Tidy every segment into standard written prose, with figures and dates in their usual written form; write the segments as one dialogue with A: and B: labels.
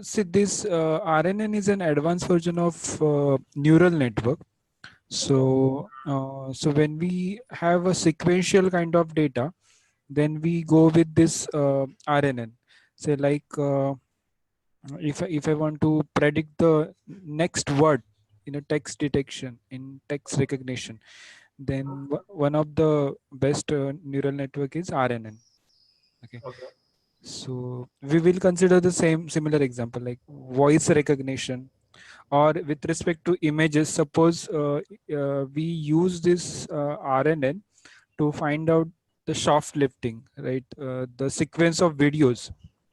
A: see, this RNN is an advanced version of neural network. So, so when we have a sequential kind of data, then we go with this RNN. Say like if I want to predict the next word in a text detection, in text recognition, then one of the best neural network is RNN. Okay.
B: Okay.
A: So we will consider the similar example like voice recognition, or with respect to images. Suppose we use this RNN to find out the shoplifting, right? The sequence of videos.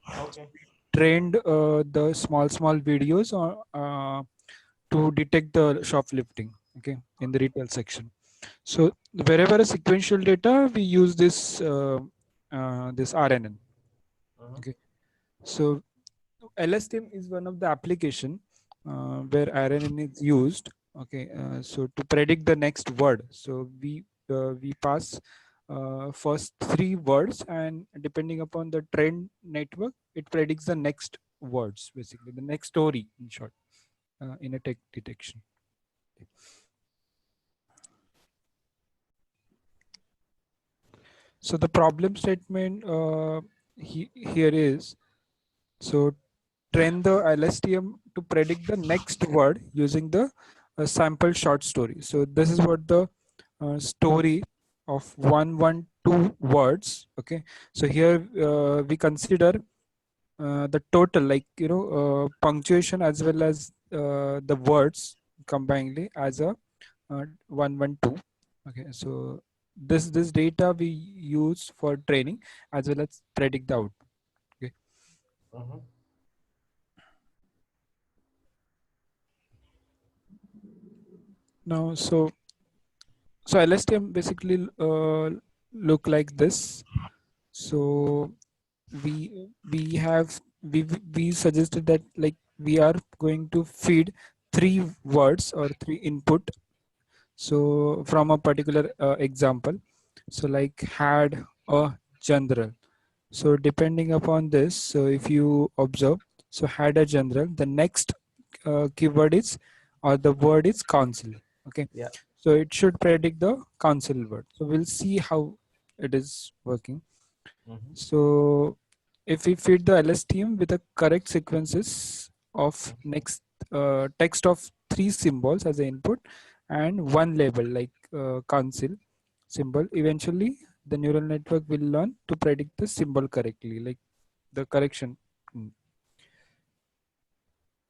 B: Okay.
A: Trained the small videos to detect the shoplifting, okay, in the retail section. So wherever a sequential data, we use this RNN.
B: Mm-hmm.
A: Okay. So LSTM is one of the application where RNN is used. Okay, so to predict the next word, so we pass first three words, and depending upon the trend network, it predicts the next words, basically the next story, in short, in a text detection. So the problem statement here is, so train the LSTM to predict the next word using the sample short story. So this is what the story of 112 words. Okay. So here we consider the total, like, punctuation as well as the words combinedly as a 112. Okay. So this data we use for training as well as predict the output. Okay.
B: Mm-hmm.
A: Now, so LSTM basically look like this. So we suggested that, like, we are going to feed three words or three input. So from a particular example, so like had a general. So depending upon this, so if you observe, so had a general, the next keyword is, or the word is council. Okay.
B: Yeah.
A: So it should predict the council word. So we'll see how it is working.
B: Mm-hmm.
A: So if we feed the LSTM with the correct sequences of next text of three symbols as an input and one label like council symbol, eventually the neural network will learn to predict the symbol correctly, like the correction.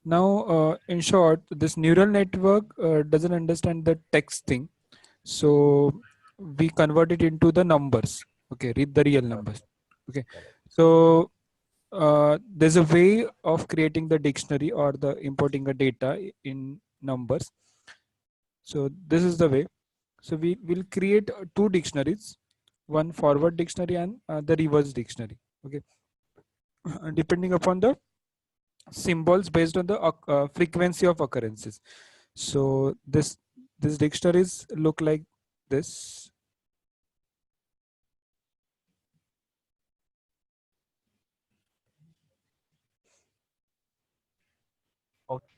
A: Now, in short, this neural network doesn't understand the text thing. So we convert it into the numbers. Okay, read the real numbers. Okay.
B: Correct.
A: So there's a way of creating the dictionary or the importing a data in numbers. So this is the way. So we will create two dictionaries, one forward dictionary and the reverse dictionary. Okay. Depending upon the symbols based on the frequency of occurrences. So this dictionaries look like this.
B: Okay.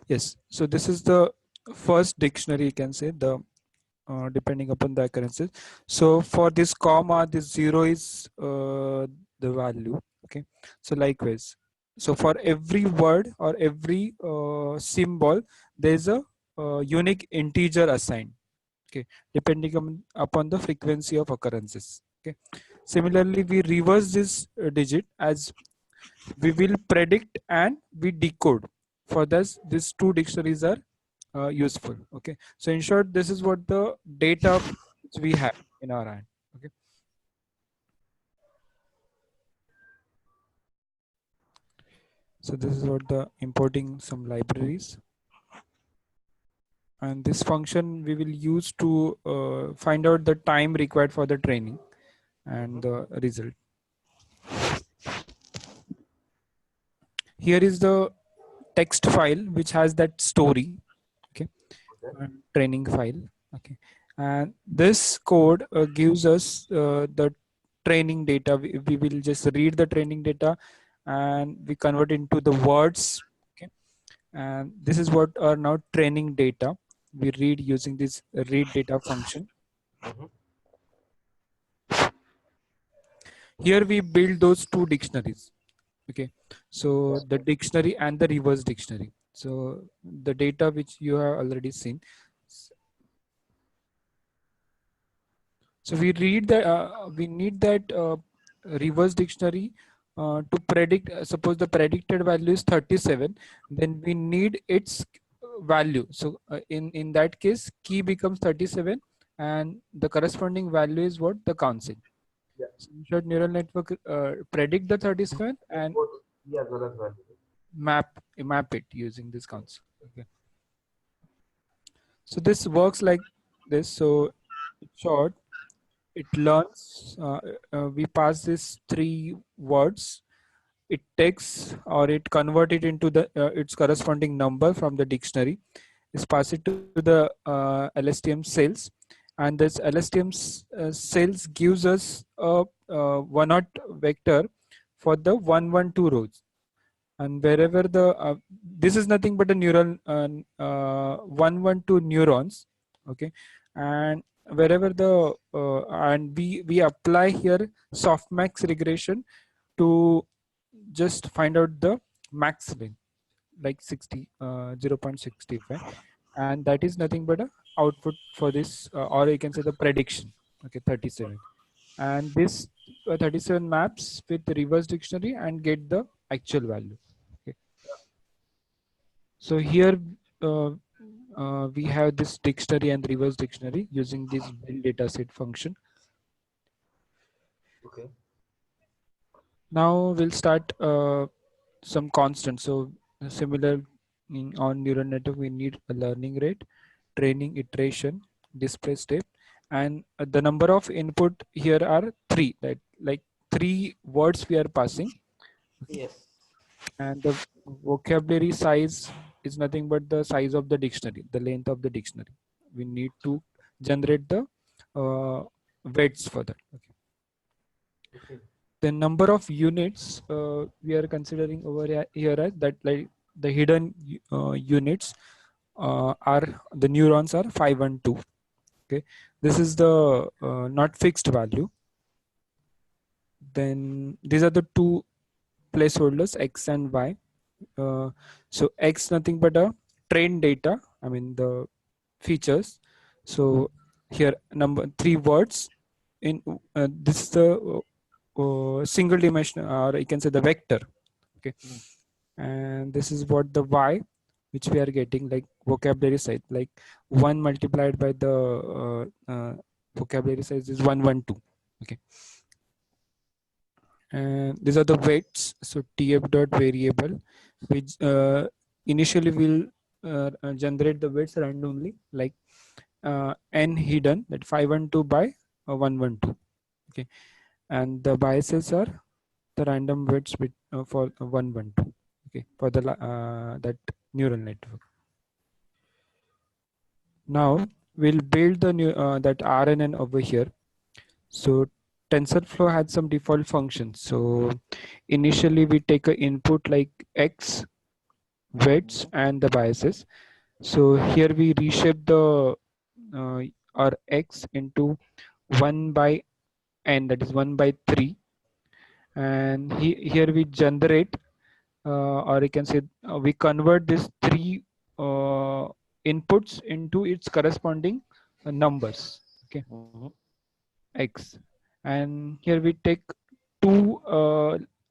A: Yes. So this is the first dictionary, you can say, the depending upon the occurrences. So for this comma, this zero is the value. Okay. So likewise, so for every word or every symbol, there is a unique integer assigned. Okay, depending upon the frequency of occurrences. Okay. Similarly, we reverse this digit as we will predict and we decode. For this, these two dictionaries are useful. Okay. So in short, this is what the data which we have in our hand. Okay. So this is what the importing some libraries, and this function we will use to find out the time required for the training and
B: Mm-hmm.
A: the result. Here is the text file which has that story. Okay.
B: Okay.
A: Training file. Okay. And this code gives us the training data. We will just read the training data and we convert into the words. Okay, and this is what are now training data. We read using this read data function.
B: Mm-hmm.
A: Here we build those two dictionaries. Okay, so the dictionary and the reverse dictionary. So the data which you have already seen. So we read that we need that reverse dictionary to predict. Suppose the predicted value is 37, then we need its value. So in that case, key becomes 37, and the corresponding value is what the council.
B: Yeah.
A: So in short, neural network predict the 37
B: Take
A: and
B: both key as well as value.
A: map it using this council. Okay. So this works like this. So in short, it learns. We pass this three words. It takes or it convert it into the its corresponding number from the dictionary. Is pass it to the LSTM cells, and this LSTM cells gives us a one not vector for the 112 rows. And wherever the this is nothing but a neural 112 neurons. Okay, and wherever the and we apply here softmax regression to just find out the max length, like 0.65, and that is nothing but a output for this or you can say the prediction. Okay, 37, and this 37 maps with the reverse dictionary and get the actual value. Okay, so here uh, we have this dictionary and reverse dictionary using this build dataset function.
B: Okay.
A: Now we'll start some constant. So similar on neural network, we need a learning rate, training iteration, display step, and the number of input here are three. Like three words we are passing. Okay,
B: Yes.
A: and the vocabulary size is nothing but the size of the dictionary, the length of the dictionary. We need to generate the uh, weights for that. Okay.
B: Okay.
A: The number of units we are considering over here as that, like the hidden units are the neurons are 5 and 2. Okay, this is the not fixed value. Then these are the two placeholders x and y. So x nothing but a trained data, I mean the features. So here number three words in this is the single dimension, or you can say the vector. Okay,
B: Mm.
A: and this is what the y which we are getting, like vocabulary size, like 1 multiplied by the vocabulary size is 112. Okay, and these are the weights. So tf dot variable which initially will generate the weights randomly, like n hidden, that 512 by 112. Okay, and the biases are the random weights for 112. Okay, for the that neural network. Now we'll build the new that RNN over here. So TensorFlow had some default functions. So initially we take a input like x, weights,
B: Mm-hmm.
A: and the biases. So here we reshape the our x into 1 by n, that is 1 by 3, and here we generate or you can say we convert this three uh, inputs into its corresponding numbers. Okay,
B: Mm-hmm.
A: x, and here we take two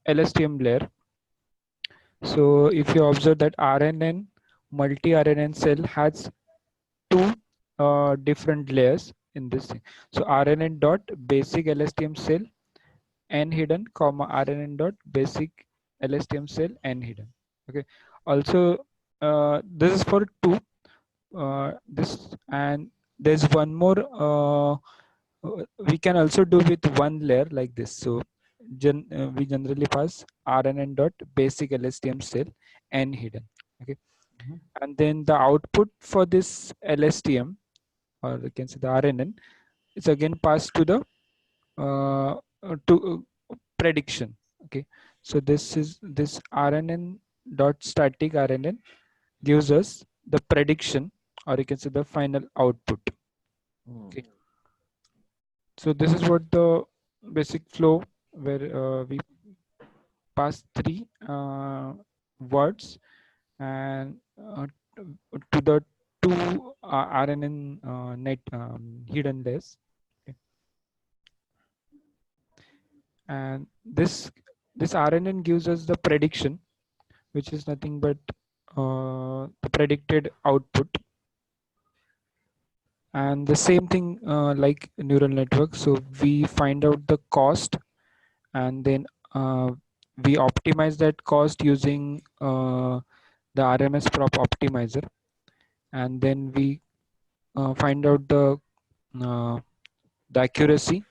A: LSTM layer. So if you observe that RNN multi RNN cell has two different layers in this thing. So RNN dot basic LSTM cell n hidden, comma RNN dot basic LSTM cell n hidden. Okay, also this is for two this, and there's one more we can also do with one layer like this. So we generally pass RNN dot basic LSTM cell n hidden. Okay,
B: Mm-hmm.
A: and then the output for this LSTM, or you can say the RNN, is again passed to the uh, to prediction. Okay, so this RNN dot static RNN gives us the prediction, or you can say the final output.
B: Mm.
A: Okay, so this is what the basic flow, where we pass three words and to the two RNN net hidden layers. Okay. And this RNN gives us the prediction, which is nothing but the predicted output. And the same thing like neural network. So we find out the cost, and then we optimize that cost using the RMS prop optimizer, and then we find out uh, the accuracy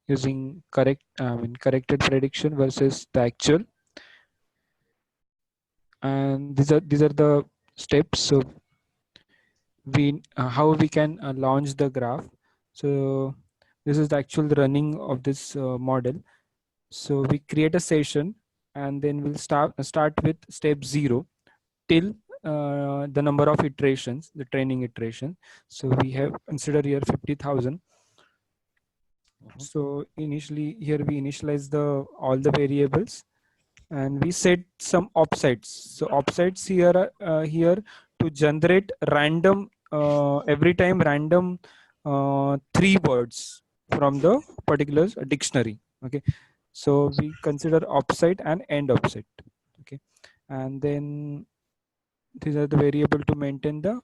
A: using corrected prediction versus the actual. And these are the steps. So we how we can launch the graph. So this is the actual running of this model. So we create a session, and then we'll start with step 0 till the number of iterations, the training iteration. So we have consider here 50,000.
B: Mhm.
A: So initially here we initialize the all the variables, and we set some offsets. So offsets here here to generate random every time random three words from the particular dictionary. Okay, so we consider offset and end offset. Okay, and then these are the variable to maintain the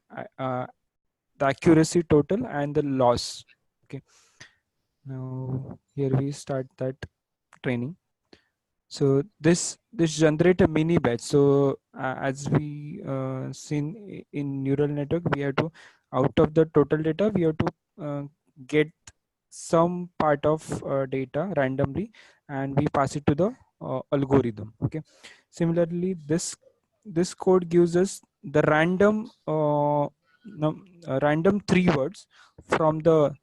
A: accuracy total and the loss. Okay, now here we start that training. So this generate a mini batch. So as we seen in neural network, we have to, out of the total data, we have to get some part of data randomly, and we pass it to the algorithm. Okay, similarly this code gives us the random random three words from the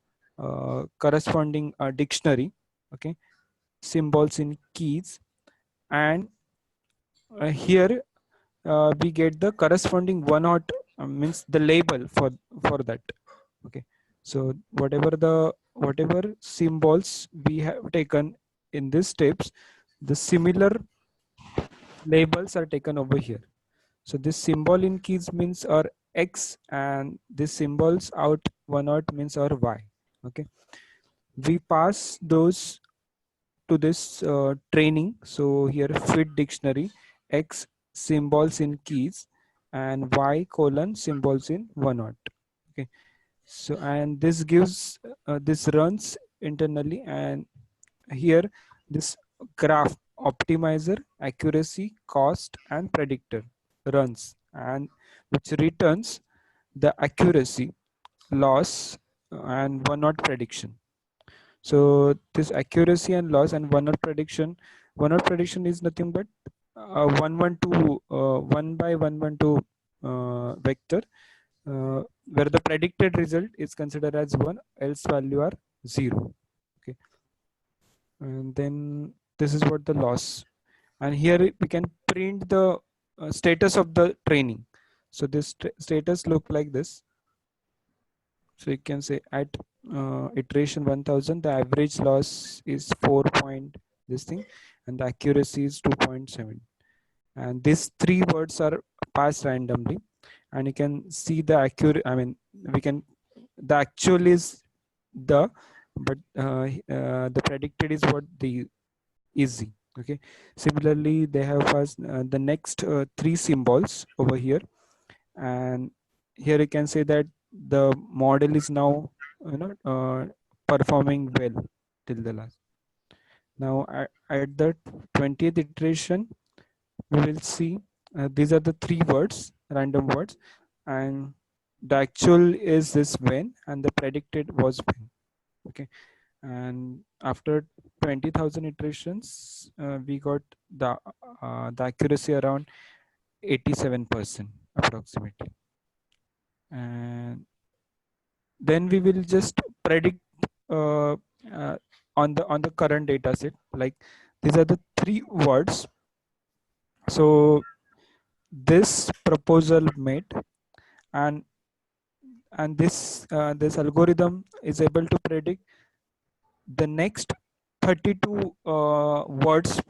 A: corresponding dictionary. Okay, symbols in keys, and here we get the corresponding one hot means the label for that. Okay, so whatever symbols we have taken in these steps, the similar labels are taken over here. So this symbol in keys means our x, and this symbols out one hot means our y. Okay, we pass those to this training. So here fit dictionary, x symbols in keys, and y colon symbols in one not. Okay, so and this gives this runs internally, and here this graph optimizer accuracy cost and predictor runs, and which returns the accuracy, loss, and one not prediction. So this accuracy and loss and one out prediction is nothing but 112 1 by 112 vector, where the predicted result is considered as 1, else value are 0. Okay, and then this is what the loss, and here we can print the status of the training. So this status look like this. So you can say at iteration 1000, the average loss is 4 point this thing, and the accuracy is 2.7. And these three words are passed randomly, and you can see the accurate. I mean, we can the actual is the, but the predicted is what the easy. Okay. Similarly, they have passed the next three symbols over here, and here you can say that the model is now performing well till the last. Now at the 20th iteration we will see these are the three words, random words, and the actual is this when, and the predicted was when. Okay, and after 20,000 iterations we got the accuracy around 87% approximately. And then we will just predict uh, uh, on the current data set. Like these are the three words. So this proposal made, and this algorithm is able to predict the next 32 words,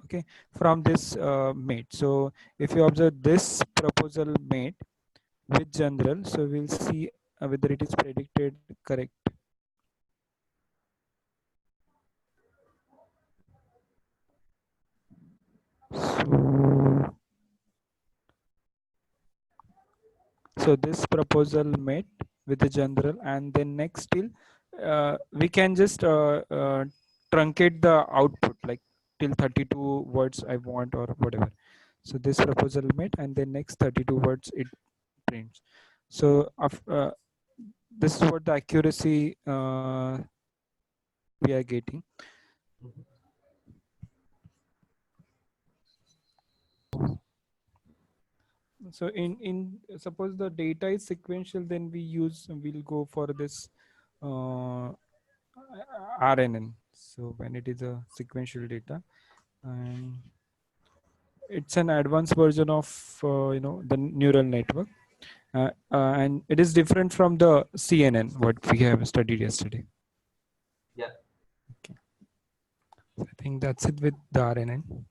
A: okay, from this mate. So if you observe this proposal mate with general, so we'll see whether it is predicted correct. So this proposal made with the general, and then next still we can just truncate the output, like till 32 words I want or whatever. So this proposal made, and then next 32 words it prints. So this is what the accuracy we are getting.
B: Mhm.
A: So in suppose the data is sequential, then we'll go for this uh, RNN. So when it is a sequential data, and it's an advanced version of the neural network, and it is different from the CNN what we have studied yesterday.
B: Yeah.
A: Okay. So I think that's it with the RNN.